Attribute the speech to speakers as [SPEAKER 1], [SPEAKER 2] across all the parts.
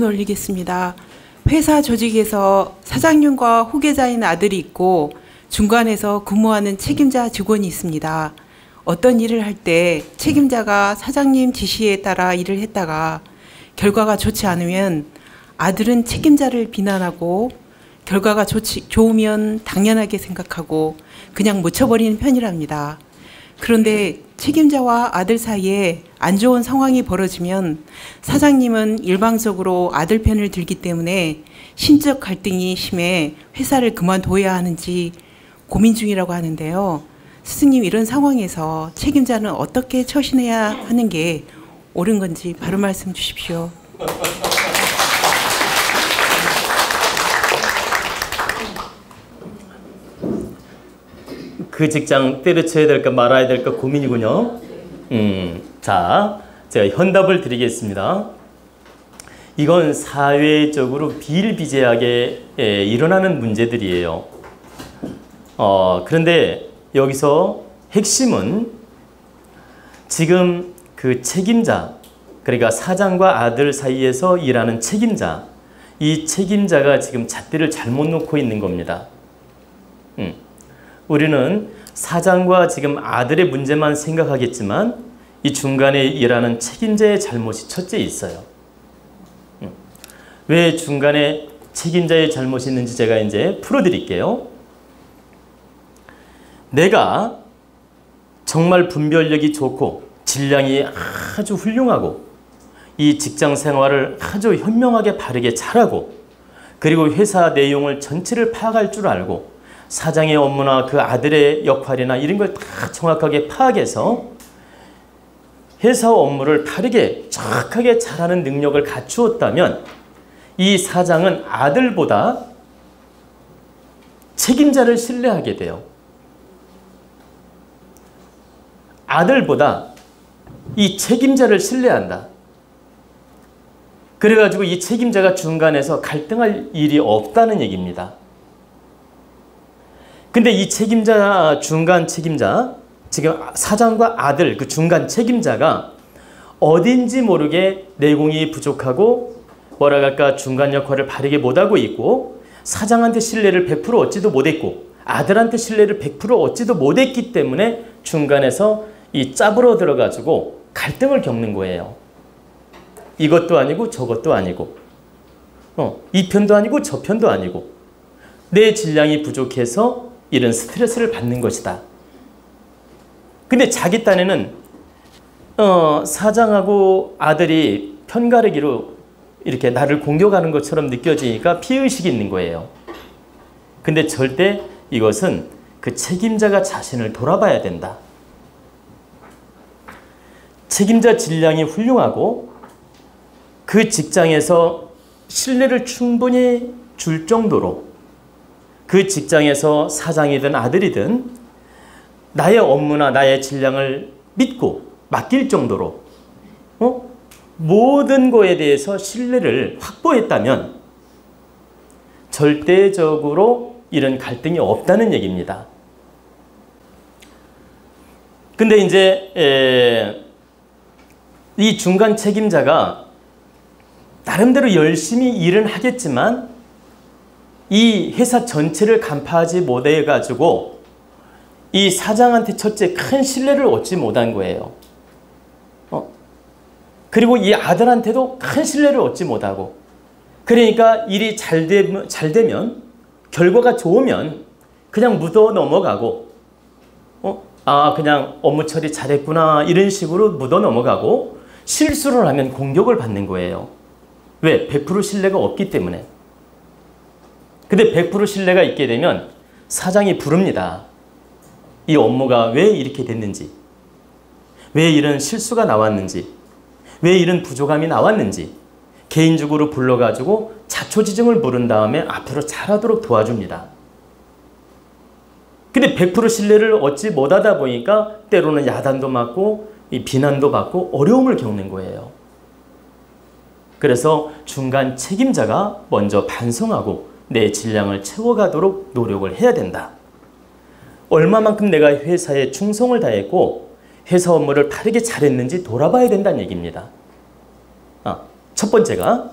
[SPEAKER 1] 올리겠습니다. 회사 조직에서 사장님과 후계자인 아들이 있고 중간에서 근무하는 책임자 직원이 있습니다. 어떤 일을 할 때 책임자가 사장님 지시에 따라 일을 했다가 결과가 좋지 않으면 아들은 책임자를 비난하고 결과가 좋으면 당연하게 생각하고 그냥 묻혀버리는 편이랍니다. 그런데 책임자와 아들 사이에 안 좋은 상황이 벌어지면 사장님은 일방적으로 아들 편을 들기 때문에 심적 갈등이 심해 회사를 그만둬야 하는지 고민 중이라고 하는데요. 스승님, 이런 상황에서 책임자는 어떻게 처신해야 하는 게 옳은 건지 바로 말씀 주십시오.
[SPEAKER 2] 그 직장 때려쳐야 될까 말아야 될까 고민이군요. 자, 제가 현답을 드리겠습니다. 이건 사회적으로 비일비재하게 일어나는 문제들이에요. 그런데 여기서 핵심은 지금 그 책임자, 그러니까 사장과 아들 사이에서 일하는 책임자, 이 책임자가 지금 잣대를 잘못 놓고 있는 겁니다. 우리는 사장과 지금 아들의 문제만 생각하겠지만 이 중간에 일하는 책임자의 잘못이 첫째 있어요. 왜 중간에 책임자의 잘못이 있는지 제가 이제 풀어드릴게요. 내가 정말 분별력이 좋고 질량이 아주 훌륭하고 이 직장 생활을 아주 현명하게 바르게 잘하고 그리고 회사 내용을 전체를 파악할 줄 알고 사장의 업무나 그 아들의 역할이나 이런 걸 다 정확하게 파악해서 회사 업무를 바르게 정확하게 잘하는 능력을 갖추었다면 이 사장은 아들보다 책임자를 신뢰하게 돼요. 아들보다 이 책임자를 신뢰한다. 그래가지고 이 책임자가 중간에서 갈등할 일이 없다는 얘기입니다. 근데 이 책임자, 중간 책임자, 지금 사장과 아들, 그 중간 책임자가 어딘지 모르게 내공이 부족하고 뭐라 할까 중간 역할을 바르게 못하고 있고 사장한테 신뢰를 100% 얻지도 못했고 아들한테 신뢰를 100% 얻지도 못했기 때문에 중간에서 이 짭으로 들어가지고 갈등을 겪는 거예요. 이것도 아니고 저것도 아니고 이 편도 아니고 저 편도 아니고 내 질량이 부족해서 이런 스트레스를 받는 것이다. 근데 자기 딴에는 사장하고 아들이 편가르기로 이렇게 나를 공격하는 것처럼 느껴지니까 피해의식이 있는 거예요. 근데 절대 이것은 그 책임자가 자신을 돌아봐야 된다. 책임자 질량이 훌륭하고 그 직장에서 신뢰를 충분히 줄 정도로 그 직장에서 사장이든 아들이든 나의 업무나 나의 질량을 믿고 맡길 정도로 모든 거에 대해서 신뢰를 확보했다면 절대적으로 이런 갈등이 없다는 얘기입니다. 근데 이제 이 중간 책임자가 나름대로 열심히 일은 하겠지만 이 회사 전체를 간파하지 못해가지고 이 사장한테 첫째 큰 신뢰를 얻지 못한 거예요. 그리고 이 아들한테도 큰 신뢰를 얻지 못하고 그러니까 일이 잘 되면 결과가 좋으면 그냥 묻어 넘어가고 그냥 업무 처리 잘했구나 이런 식으로 묻어 넘어가고 실수를 하면 공격을 받는 거예요. 왜? 100% 신뢰가 없기 때문에. 근데 100% 신뢰가 있게 되면 사장이 부릅니다. 이 업무가 왜 이렇게 됐는지, 왜 이런 실수가 나왔는지, 왜 이런 부족함이 나왔는지 개인적으로 불러가지고 자초지종을 물은 다음에 앞으로 잘하도록 도와줍니다. 근데 100% 신뢰를 얻지 못하다 보니까 때로는 야단도 맞고 비난도 받고 어려움을 겪는 거예요. 그래서 중간 책임자가 먼저 반성하고 내 질량을 채워가도록 노력을 해야 된다. 얼마만큼 내가 회사에 충성을 다했고 회사 업무를 바르게 잘했는지 돌아봐야 된다는 얘기입니다. 첫 번째가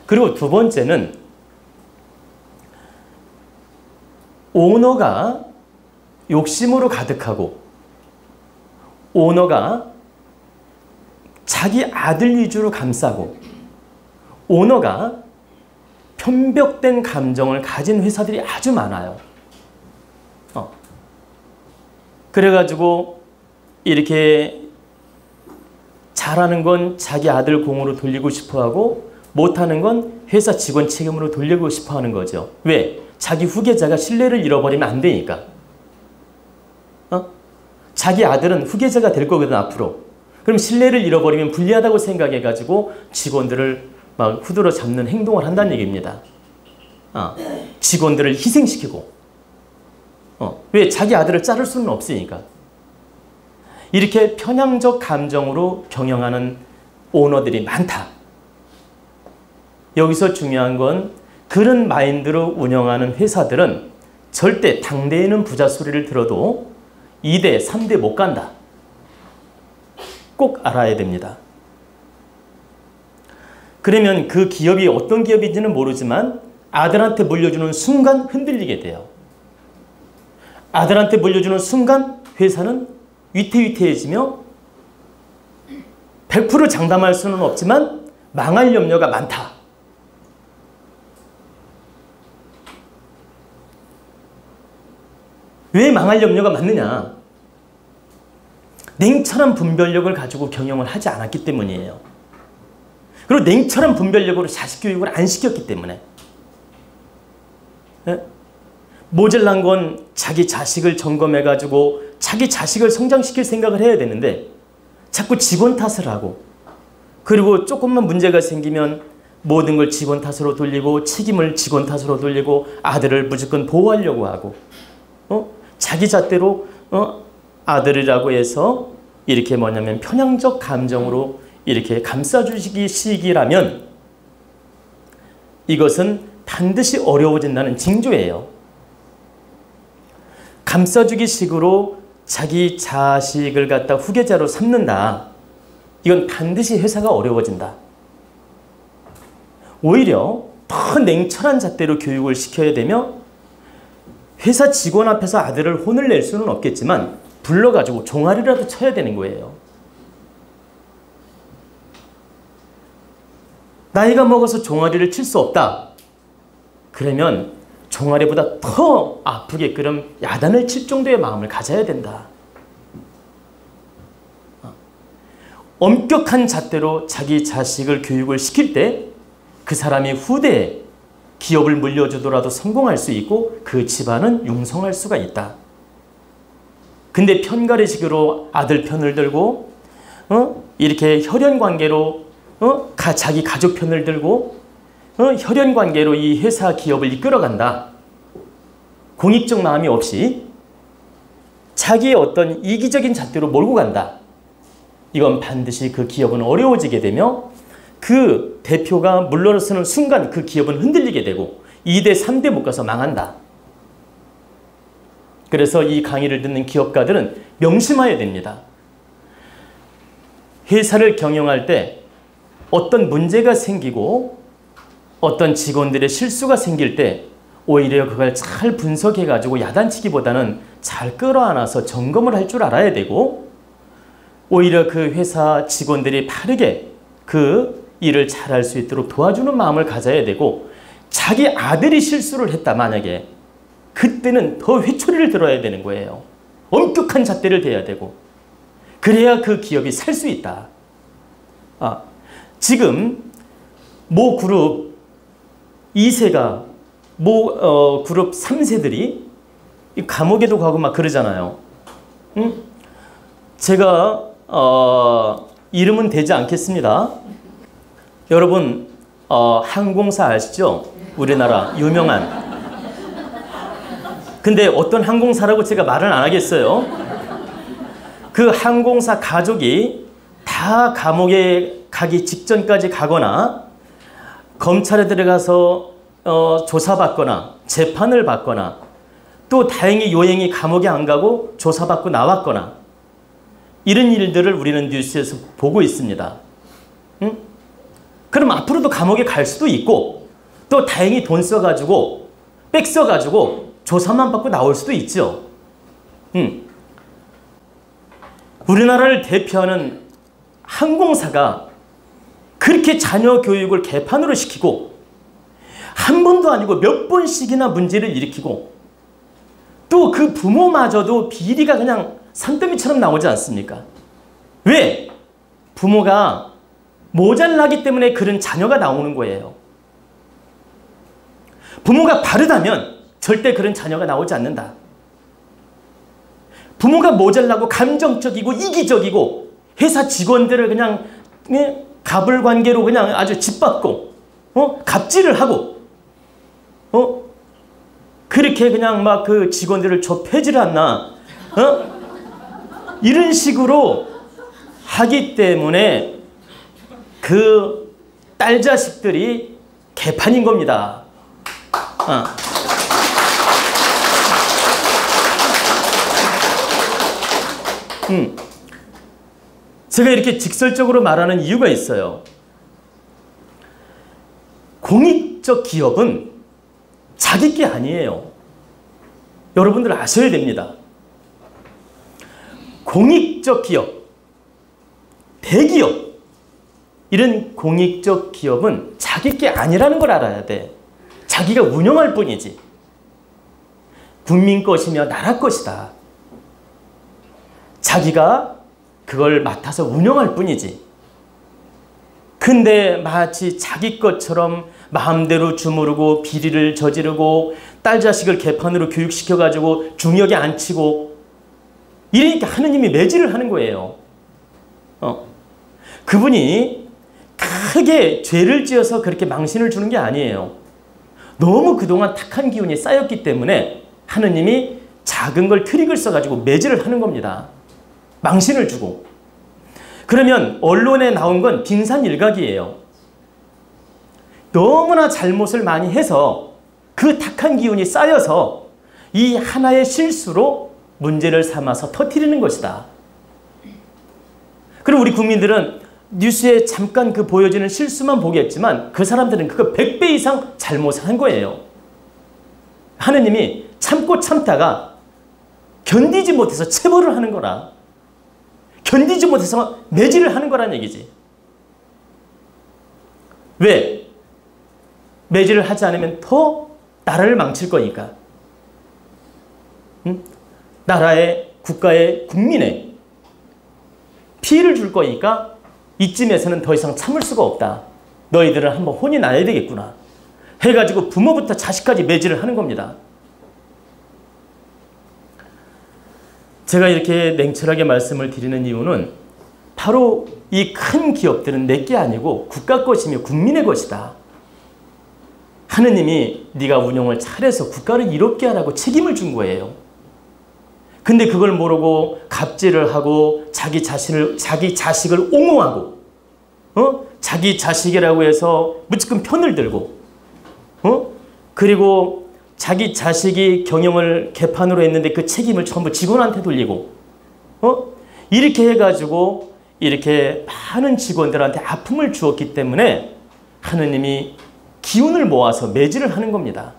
[SPEAKER 2] 그리고 두 번째는 오너가 욕심으로 가득하고 오너가 자기 아들 위주로 감싸고 오너가 편벽된 감정을 가진 회사들이 아주 많아요. 그래가지고 이렇게 잘하는 건 자기 아들 공으로 돌리고 싶어하고 못하는 건 회사 직원 책임으로 돌리고 싶어하는 거죠. 왜? 자기 후계자가 신뢰를 잃어버리면 안 되니까. 자기 아들은 후계자가 될 거거든 앞으로. 그럼 신뢰를 잃어버리면 불리하다고 생각해가지고 직원들을 막 후드러 잡는 행동을 한다는 얘기입니다. 직원들을 희생시키고. 왜? 자기 아들을 자를 수는 없으니까. 이렇게 편향적 감정으로 경영하는 오너들이 많다. 여기서 중요한 건 그런 마인드로 운영하는 회사들은 절대 당대에 있는 부자 소리를 들어도 2대, 3대 못 간다. 꼭 알아야 됩니다. 그러면 그 기업이 어떤 기업인지는 모르지만 아들한테 물려주는 순간 흔들리게 돼요. 아들한테 물려주는 순간 회사는 위태위태해지며 100% 장담할 수는 없지만 망할 염려가 많다. 왜 망할 염려가 많느냐? 냉철한 분별력을 가지고 경영을 하지 않았기 때문이에요. 그리고 냉철한 분별력으로 자식 교육을 안 시켰기 때문에. 모질란 건 자기 자식을 점검해가지고 자기 자식을 성장시킬 생각을 해야 되는데 자꾸 직원 탓을 하고 그리고 조금만 문제가 생기면 모든 걸 직원 탓으로 돌리고 책임을 직원 탓으로 돌리고 아들을 무조건 보호하려고 하고 자기 잣대로 아들이라고 해서 이렇게 뭐냐면 편향적 감정으로 이렇게 감싸주시기 시기라면 이것은 반드시 어려워진다는 징조예요. 감싸주기 식으로 자기 자식을 갖다 후계자로 삼는다. 이건 반드시 회사가 어려워진다. 오히려 더 냉철한 잣대로 교육을 시켜야 되며 회사 직원 앞에서 아들을 혼을 낼 수는 없겠지만 불러가지고 종아리라도 쳐야 되는 거예요. 나이가 먹어서 종아리를 칠 수 없다. 그러면 종아리보다 더 아프게끔 야단을 칠 정도의 마음을 가져야 된다. 엄격한 잣대로 자기 자식을 교육을 시킬 때 그 사람이 후대에 기업을 물려주더라도 성공할 수 있고 그 집안은 융성할 수가 있다. 근데 편가르식으로 아들 편을 들고 이렇게 혈연관계로 자기 가족 편을 들고 혈연관계로 이 회사 기업을 이끌어간다. 공익적 마음이 없이 자기의 어떤 이기적인 잣대로 몰고 간다. 이건 반드시 그 기업은 어려워지게 되며 그 대표가 물러서는 순간 그 기업은 흔들리게 되고 2대, 3대 못 가서 망한다. 그래서 이 강의를 듣는 기업가들은 명심해야 됩니다. 회사를 경영할 때 어떤 문제가 생기고 어떤 직원들의 실수가 생길 때 오히려 그걸 잘 분석해가지고 야단치기보다는 잘 끌어안아서 점검을 할 줄 알아야 되고 오히려 그 회사 직원들이 바르게 그 일을 잘할 수 있도록 도와주는 마음을 가져야 되고 자기 아들이 실수를 했다 만약에 그때는 더 회초리를 들어야 되는 거예요. 엄격한 잣대를 대야 되고 그래야 그 기업이 살 수 있다. 지금 모 그룹 2세가 모 그룹 3세들이 감옥에도 가고 막 그러잖아요. 제가 이름은 대지 않겠습니다. 여러분 항공사 아시죠? 우리나라 유명한. 근데 어떤 항공사라고 제가 말은 안 하겠어요. 그 항공사 가족이 다 감옥에 가기 직전까지 가거나 검찰에 들어가서 조사받거나 재판을 받거나 또 다행히 요행히 감옥에 안 가고 조사받고 나왔거나 이런 일들을 우리는 뉴스에서 보고 있습니다. 그럼 앞으로도 감옥에 갈 수도 있고 또 다행히 돈 써가지고 백 써가지고 조사만 받고 나올 수도 있죠. 우리나라를 대표하는 항공사가 그렇게 자녀 교육을 개판으로 시키고 한 번도 아니고 몇 번씩이나 문제를 일으키고 또 그 부모마저도 비리가 그냥 산더미처럼 나오지 않습니까? 왜? 부모가 모자라기 때문에 그런 자녀가 나오는 거예요. 부모가 바르다면 절대 그런 자녀가 나오지 않는다. 부모가 모자라고 감정적이고 이기적이고 회사 직원들을 그냥 가불관계로 그냥 아주 짓밟고 갑질을 하고 그렇게 그냥 막 그 직원들을 좁혀질 않나 이런 식으로 하기 때문에 그 딸 자식들이 개판인 겁니다. 제가 이렇게 직설적으로 말하는 이유가 있어요. 공익적 기업은 자기 게 아니에요. 여러분들 아셔야 됩니다. 공익적 기업, 대기업, 이런 공익적 기업은 자기 게 아니라는 걸 알아야 돼. 자기가 운영할 뿐이지. 국민 것이며 나라 것이다. 자기가 그걸 맡아서 운영할 뿐이지. 근데 마치 자기 것처럼 마음대로 주무르고 비리를 저지르고 딸 자식을 개판으로 교육시켜가지고 중역에 앉히고 이러니까 하느님이 매질을 하는 거예요. 그분이 크게 죄를 지어서 그렇게 망신을 주는 게 아니에요. 너무 그동안 탁한 기운이 쌓였기 때문에 하느님이 작은 걸 트릭을 써가지고 매질을 하는 겁니다. 망신을 주고. 그러면 언론에 나온 건 빈산일각이에요. 너무나 잘못을 많이 해서 그 탁한 기운이 쌓여서 이 하나의 실수로 문제를 삼아서 터뜨리는 것이다. 그리고 우리 국민들은 뉴스에 잠깐 그 보여지는 실수만 보겠지만 그 사람들은 그거 100배 이상 잘못을 한 거예요. 하느님이 참고 참다가 견디지 못해서 체벌을 하는 거라. 견디지 못해서 매질을 하는 거란 얘기지. 왜? 매질을 하지 않으면 더 나라를 망칠 거니까. 나라의, 국가의, 국민의 피해를 줄 거니까 이쯤에서는 더 이상 참을 수가 없다. 너희들은 한번 혼이 나야 되겠구나. 해가지고 부모부터 자식까지 매질을 하는 겁니다. 제가 이렇게 냉철하게 말씀을 드리는 이유는 바로 이 큰 기업들은 내 게 아니고 국가 것이며 국민의 것이다. 하느님이 네가 운영을 잘해서 국가를 이롭게 하라고 책임을 준 거예요. 근데 그걸 모르고 갑질을 하고 자기 자식을 옹호하고 자기 자식이라고 해서 무조건 편을 들고 그리고 자기 자식이 경영을 개판으로 했는데 그 책임을 전부 직원한테 돌리고 이렇게 해가지고 이렇게 많은 직원들한테 아픔을 주었기 때문에 하느님이 기운을 모아서 매질을 하는 겁니다.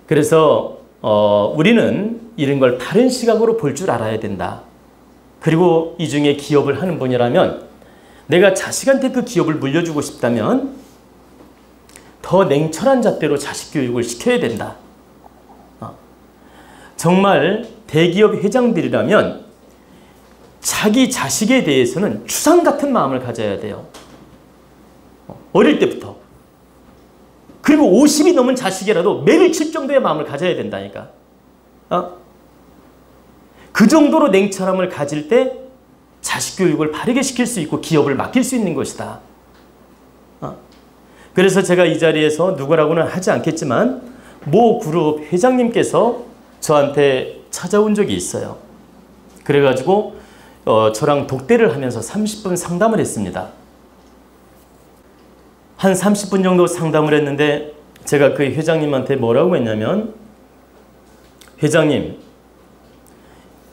[SPEAKER 2] 그래서 우리는 이런 걸 바른 시각으로 볼 줄 알아야 된다. 그리고 이 중에 기업을 하는 분이라면 내가 자식한테 그 기업을 물려주고 싶다면 더 냉철한 잣대로 자식 교육을 시켜야 된다. 정말 대기업 회장들이라면 자기 자식에 대해서는 추상 같은 마음을 가져야 돼요. 어릴 때부터. 그리고 50이 넘은 자식이라도 매를 칠 정도의 마음을 가져야 된다니까. 그 정도로 냉철함을 가질 때 자식 교육을 바르게 시킬 수 있고 기업을 맡길 수 있는 것이다. 그래서 제가 이 자리에서 누구라고는 하지 않겠지만 모 그룹 회장님께서 저한테 찾아온 적이 있어요. 그래가지고 저랑 독대를 하면서 30분 상담을 했습니다. 한 30분 정도 상담을 했는데 제가 그 회장님한테 뭐라고 했냐면 회장님,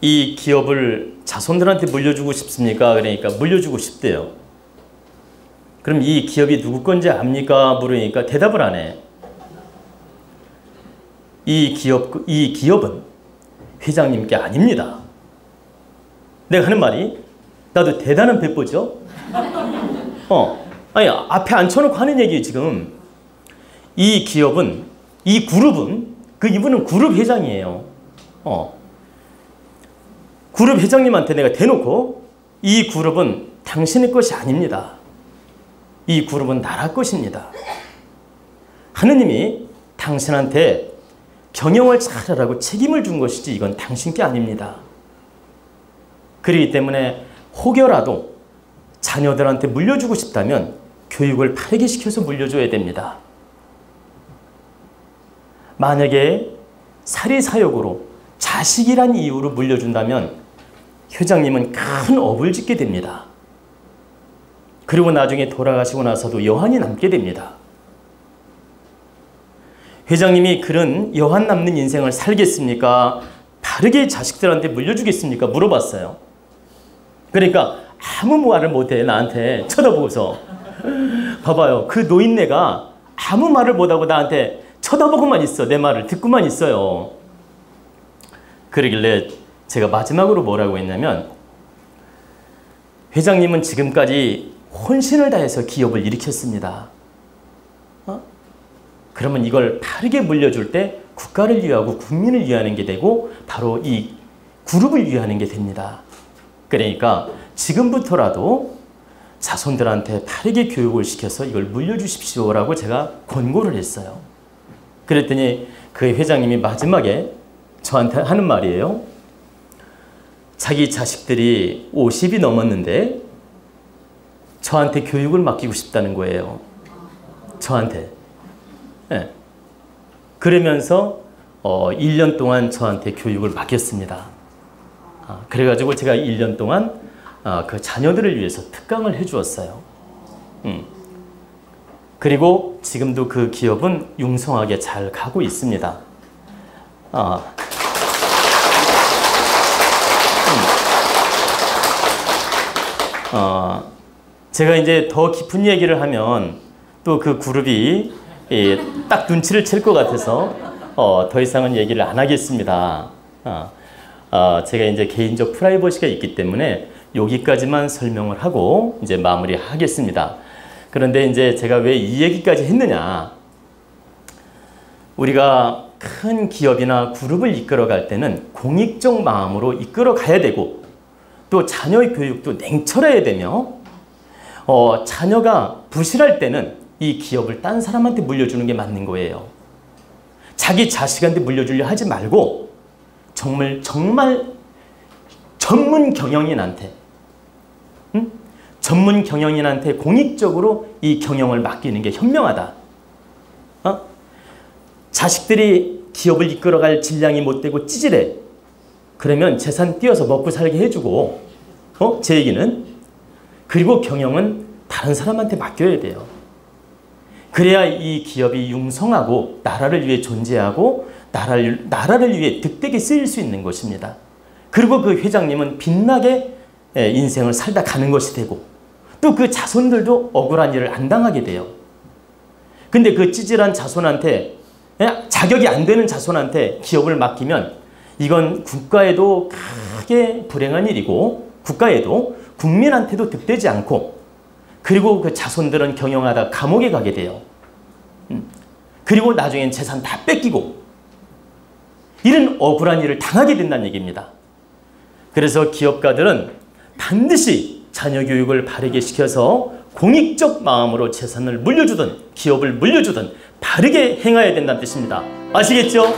[SPEAKER 2] 이 기업을 자손들한테 물려주고 싶습니까? 그러니까 물려주고 싶대요. 그럼 이 기업이 누구 건지 압니까? 물으니까 대답을 안 해. 이 기업은 회장님께 아닙니다. 내가 하는 말이 나도 대단한 배포죠. 아니 앞에 앉혀놓고 하는 얘기예요 지금. 이 기업은, 이 그룹은, 이분은 그룹 회장이에요. 그룹 회장님한테 내가 대놓고 이 그룹은 당신의 것이 아닙니다. 이 그룹은 나라 것입니다. 하느님이 당신한테 경영을 잘하라고 책임을 준 것이지 이건 당신 게 아닙니다. 그렇기 때문에 혹여라도 자녀들한테 물려주고 싶다면 교육을 바르게 시켜서 물려줘야 됩니다. 만약에 사리사욕으로 자식이란 이유로 물려준다면 회장님은 큰 업을 짓게 됩니다. 그리고 나중에 돌아가시고 나서도 여한이 남게 됩니다. 회장님이 그런 여한 남는 인생을 살겠습니까? 바르게 자식들한테 물려주겠습니까? 물어봤어요. 그러니까 아무 말을 못해. 나한테 쳐다보고서. 봐봐요. 그 노인네가 아무 말을 못하고 나한테 쳐다보고만 있어. 내 말을 듣고만 있어요. 그러길래 제가 마지막으로 뭐라고 했냐면, 회장님은 지금까지 혼신을 다해서 기업을 일으켰습니다. 그러면 이걸 바르게 물려줄 때 국가를 위하고 국민을 위하는 게 되고 바로 이 그룹을 위하는 게 됩니다. 그러니까 지금부터라도 자손들한테 바르게 교육을 시켜서 이걸 물려주십시오라고 제가 권고를 했어요. 그랬더니 그 회장님이 마지막에 저한테 하는 말이에요. 자기 자식들이 50이 넘었는데 저한테 교육을 맡기고 싶다는 거예요. 저한테. 네. 그러면서 1년 동안 저한테 교육을 맡겼습니다. 그래가지고 제가 1년 동안 그 자녀들을 위해서 특강을 해주었어요. 그리고 지금도 그 기업은 융성하게 잘 가고 있습니다. 제가 이제 더 깊은 얘기를 하면 또 그 그룹이 딱 눈치를 챌 것 같아서 더 이상은 얘기를 안 하겠습니다. 제가 이제 개인적 프라이버시가 있기 때문에 여기까지만 설명을 하고 이제 마무리하겠습니다. 그런데 이제 제가 왜 이 얘기까지 했느냐? 우리가 큰 기업이나 그룹을 이끌어갈 때는 공익적 마음으로 이끌어 가야 되고 또 자녀의 교육도 냉철해야 되며 자녀가 부실할 때는 이 기업을 딴 사람한테 물려주는 게 맞는 거예요. 자기 자식한테 물려주려 하지 말고 정말 전문 경영인한테 전문 경영인한테 공익적으로 이 경영을 맡기는 게 현명하다. 자식들이 기업을 이끌어갈 질량이 못되고 찌질해. 그러면 재산 띄어서 먹고 살게 해주고 제 얘기는 그리고 경영은 다른 사람한테 맡겨야 돼요. 그래야 이 기업이 융성하고 나라를 위해 존재하고 나라를 위해 득되게 쓰일 수 있는 것입니다. 그리고 그 회장님은 빛나게 인생을 살다 가는 것이 되고 또 그 자손들도 억울한 일을 안 당하게 돼요. 근데 그 찌질한 자손한테 자격이 안 되는 자손한테 기업을 맡기면 이건 국가에도 크게 불행한 일이고 국가에도 국민한테도 득되지 않고 그리고 그 자손들은 경영하다 감옥에 가게 돼요. 그리고 나중엔 재산 다 뺏기고 이런 억울한 일을 당하게 된다는 얘기입니다. 그래서 기업가들은 반드시 자녀 교육을 바르게 시켜서 공익적 마음으로 재산을 물려주든 기업을 물려주든 바르게 행해야 된다는 뜻입니다. 아시겠죠?